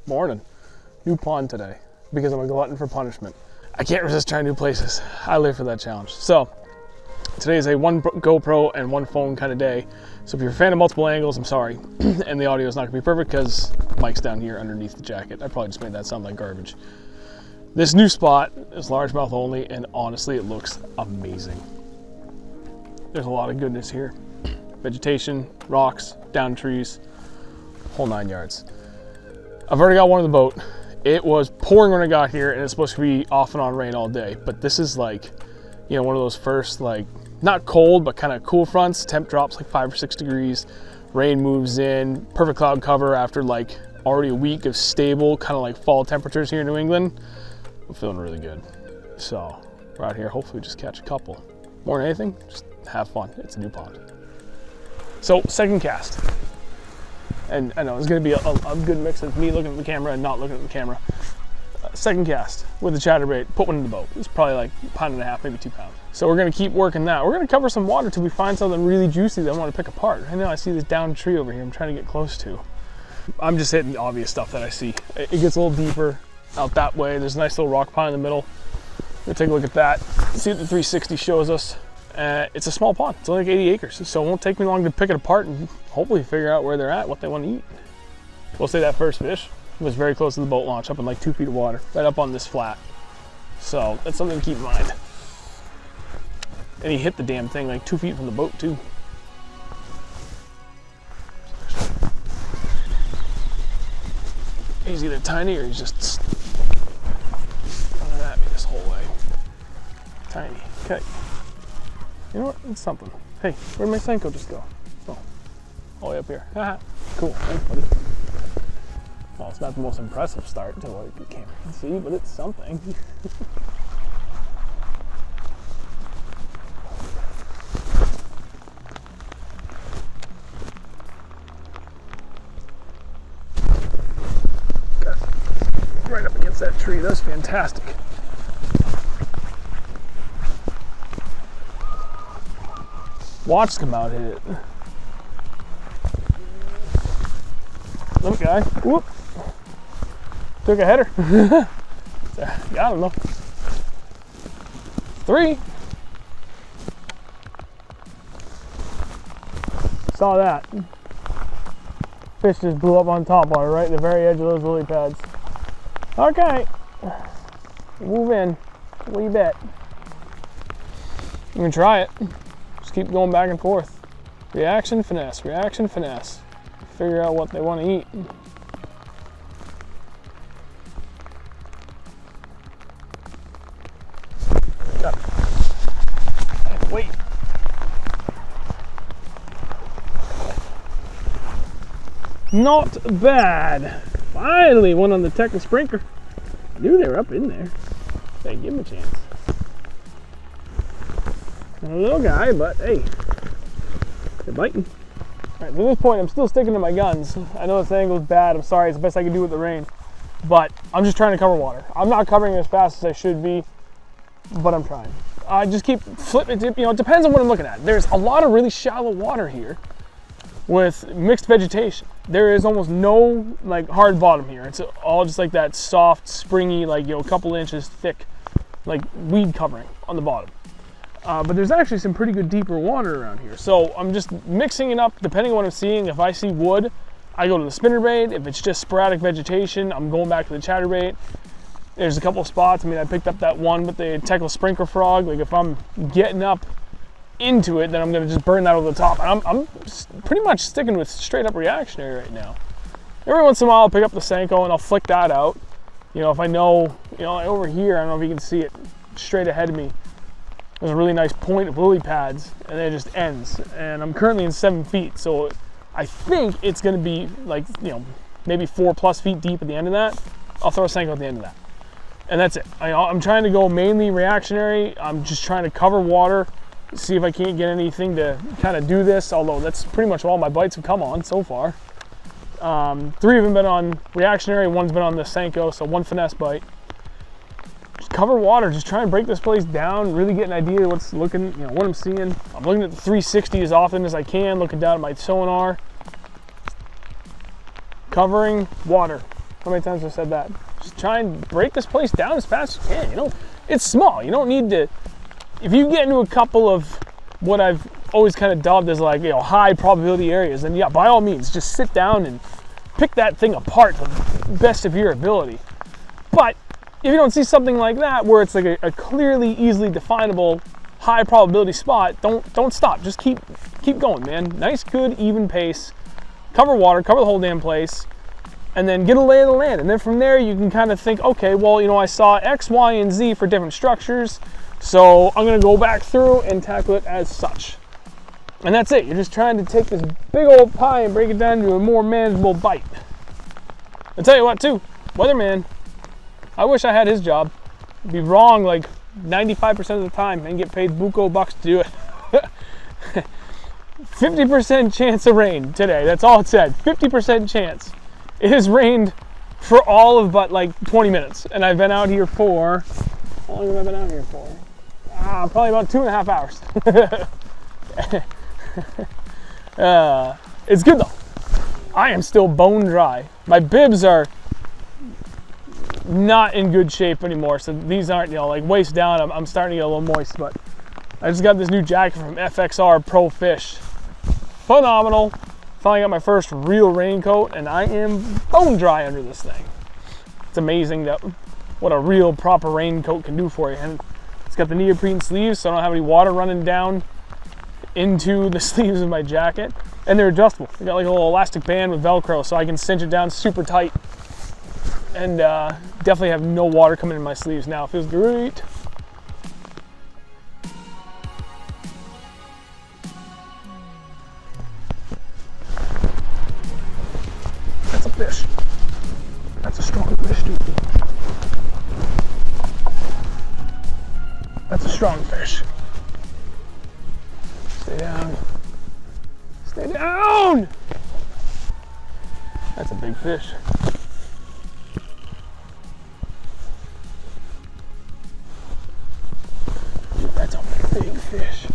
Morning. New pond today because I'm a glutton for punishment. I can't resist trying new places. I live for that challenge. So today is a one GoPro and one phone kind of day. So if you're a fan of multiple angles, I'm sorry. And the audio is not gonna be perfect because mic's down here underneath the jacket. I probably just made that sound like garbage. This new spot is largemouth only, and honestly, it looks amazing. There's a lot of goodness here. Vegetation, rocks, down trees, whole 9 yards. I've already got one in the boat. It was pouring when I got here, and it's supposed to be off and on rain all day. But this is like, you know, one of those first, like, not cold, but kind of cool fronts. Temp drops like 5 or 6 degrees. Rain moves in, perfect cloud cover after like already a week of stable, kind of like fall temperatures here in New England. I'm feeling really good. So we're out here, hopefully just catch a couple. More than anything, just have fun. It's a new pond. So second cast. And I know it's gonna be a good mix of me looking at the camera and not looking at the camera. Second cast with the chatterbait, put one in the boat. It's probably like 1.5 pounds, maybe 2 pounds. So we're gonna keep working that. We're gonna cover some water till we find something really juicy that I wanna pick apart. I know I see this downed tree over here I'm trying to get close to. I'm just hitting the obvious stuff that I see. It gets a little deeper out that way. There's a nice little rock pile in the middle. We'll take a look at that, see what the 360 shows us. It's a small pond, it's only like 80 acres, so it won't take me long to pick it apart and hopefully figure out where they're at, what they want to eat. We'll say that first fish was very close to the boat launch, up in like 2 feet of water, right up on this flat. So that's something to keep in mind. And he hit the damn thing like 2 feet from the boat too. He's either tiny or he's just coming at me this whole way. Tiny, okay. You know what, it's something. Hey, where'd my Senko just go? Oh, all the way up here. Haha, cool, thanks buddy. Well, it's not the most impressive start to what the camera can see, but it's something. Right up against that tree, that's fantastic. Watch come out, hit it. Little guy, whoop. Took a header. Got him though. 3. Saw that. Fish just blew up on top water, right at the very edge of those lily pads. Okay, move in. What do you bet? I'm gonna try it. Just keep going back and forth. Reaction, finesse, reaction, finesse. Figure out what they want to eat. Got it. Wait. Not bad. Finally, one on the Tech and Sprinkler. I knew they were up in there. Hey, give him a chance. Not a little guy, but hey, they're biting. All right, to this point, I'm still sticking to my guns. I know this angle's bad. I'm sorry. It's the best I can do with the rain, but I'm just trying to cover water. I'm not covering as fast as I should be, but I'm trying. I just keep flipping. You know, it depends on what I'm looking at. There's a lot of really shallow water here with mixed vegetation. There is almost no like hard bottom here. It's all just like that soft, springy, like, you know, a couple inches thick, like weed covering on the bottom. But there's actually some pretty good deeper water around here. So I'm just mixing it up depending on what I'm seeing. If I see wood, I go to the spinnerbait. If it's just sporadic vegetation, I'm going back to the chatterbait. There's a couple of spots. I mean, I picked up that one with the Tackle Sprinkler frog. Like if I'm getting up into it, then I'm gonna just burn that over the top. And I'm pretty much sticking with straight up reactionary right now. Every once in a while I'll pick up the Senko and I'll flick that out. You know, if I know, you know, over here, I don't know if you can see it straight ahead of me. There's a really nice point of lily pads and then it just ends. And I'm currently in 7 feet. So I think it's gonna be like, you know, maybe 4+ feet deep at the end of that. I'll throw a Senko at the end of that. And that's it. I'm trying to go mainly reactionary. I'm just trying to cover water, see if I can't get anything to kind of do this, although that's pretty much all my bites have come on so far. 3 of them been on reactionary, 1's been on the Senko, so 1 finesse bite. Just cover water, just try and break this place down, really get an idea of what's looking, you know, what I'm seeing. I'm looking at the 360 as often as I can, looking down at my sonar. Covering water. How many times have I said that? Just try and break this place down as fast as you can, you know? It's small, you don't need to, if you get into a couple of what I've always kind of dubbed as like, you know, high probability areas, then yeah, by all means, just sit down and pick that thing apart to the best of your ability. But if you don't see something like that, where it's like a clearly, easily definable, high probability spot, don't stop. Just keep going, man. Nice, good, even pace. Cover water, cover the whole damn place, and then get a lay of the land. And then from there, you can kind of think, okay, well, you know, I saw X, Y, and Z for different structures, so I'm gonna go back through and tackle it as such. And that's it. You're just trying to take this big old pie and break it down to a more manageable bite. I'll tell you what, too, weatherman, I wish I had his job. I'd be wrong like 95% of the time and get paid buco bucks to do it. 50% chance of rain today. That's all it said. 50% chance. It has rained for all of but like 20 minutes. And I've been out here for, how long have I been out here for? Probably about 2.5 hours. It's good though. I am still bone dry. My bibs are not in good shape anymore, so these aren't, you know, like waist down. I'm starting to get a little moist, but I just got this new jacket from FXR Pro Fish. Phenomenal. Finally got my first real raincoat, and I am bone dry under this thing. It's amazing that what a real proper raincoat can do for you. And it's got the neoprene sleeves, so I don't have any water running down into the sleeves of my jacket. And they're adjustable. They got like a little elastic band with Velcro, so I can cinch it down super tight. And definitely have no water coming in my sleeves now. It feels great. That's a fish. That's a strong fish, dude. That's a strong fish. Stay down. Stay down! That's a big fish. That's a big fish.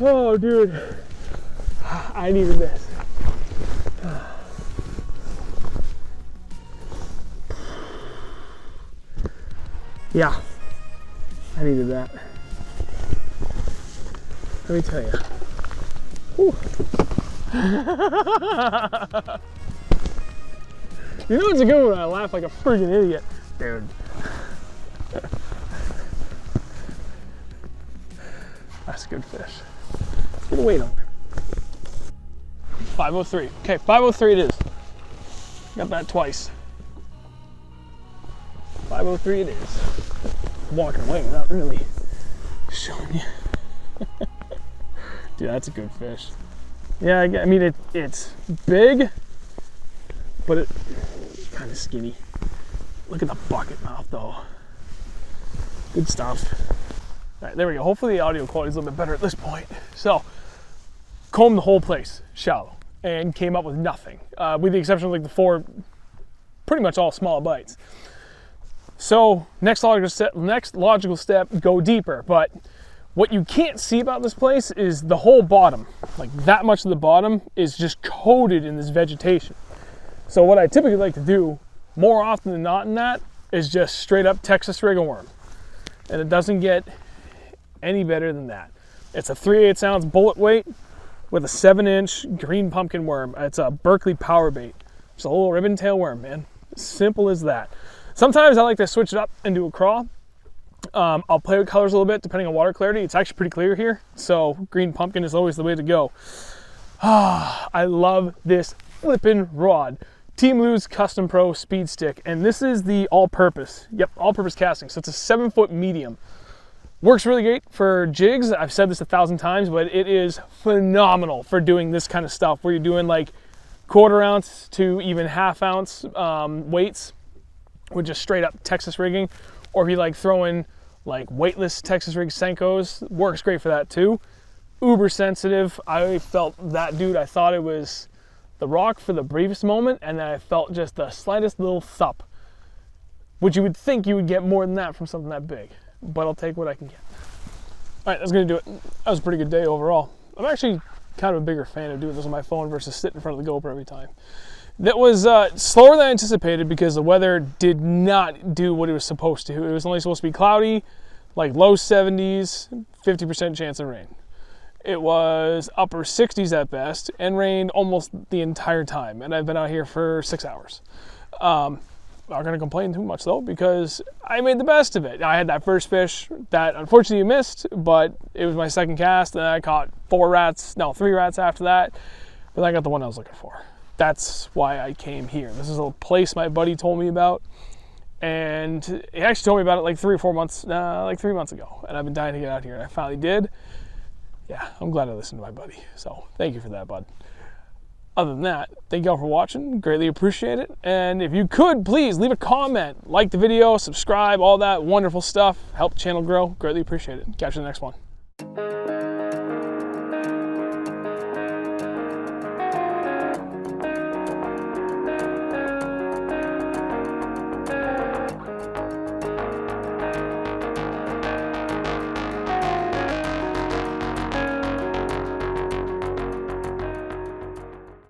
Oh, dude. I needed this. Yeah, I needed that. Let me tell you. You know it's a good one when I laugh like a freaking idiot, dude. That's a good fish. Let's get a weight on. 503. Okay, 503 it is. Got that twice. 503 it is. I'm walking away without really showing you. Dude, that's a good fish. Yeah, I mean it's big, but it's kind of skinny. Look at the bucket mouth though. Good stuff. All right, there we go. Hopefully the audio quality is a little bit better at this point. So, combed the whole place, shallow, and came up with nothing, with the exception of like the 4, pretty much all small bites. So next logical step, go deeper. But what you can't see about this place is the whole bottom. Like that much of the bottom is just coated in this vegetation. So what I typically like to do, more often than not in that, is just straight up Texas rig a worm. And it doesn't get any better than that. It's a 3/8 ounce bullet weight with a 7-inch green pumpkin worm. It's a Berkeley power bait. It's a little ribbon tail worm, man. Simple as that. Sometimes I like to switch it up and do a craw. I'll play with colors a little bit depending on water clarity. It's actually pretty clear here, so green pumpkin is always the way to go. I love this flippin' rod. Team Lou's Custom Pro Speed Stick, and this is the all-purpose. Yep, all-purpose casting. So it's a 7-foot medium. Works really great for jigs. I've said this 1,000 times, but it is phenomenal for doing this kind of stuff where you're doing like 1/4 ounce to even 1/2 ounce weights with just straight up Texas rigging, or if you like throwing like weightless Texas rig Senkos, works great for that too. Uber sensitive. I felt that, dude. I thought it was the rock for the briefest moment, and then I felt just the slightest little thup, which you would think you would get more than that from something that big, but I'll take what I can get. All right, that's gonna do it. That was a pretty good day overall. I'm actually kind of a bigger fan of doing this on my phone versus sitting in front of the GoPro every time. That was slower than I anticipated because the weather did not do what it was supposed to. It was only supposed to be cloudy, like low 70s, 50% chance of rain. It was upper 60s at best and rained almost the entire time. And I've been out here for 6 hours. Not going to complain too much though because I made the best of it. I had that first fish that unfortunately you missed, but it was my second cast and I caught 3 rats after that. But I got the one I was looking for. That's why I came here. This is a place my buddy told me about, and he actually told me about it like 3 months ago, and I've been dying to get out here, and I finally did. Yeah, I'm glad I listened to my buddy, so thank you for that, bud. Other than that, thank you all for watching, greatly appreciate it, and if you could, please leave a comment, like the video, subscribe, all that wonderful stuff, help the channel grow, greatly appreciate it. Catch you in the next one.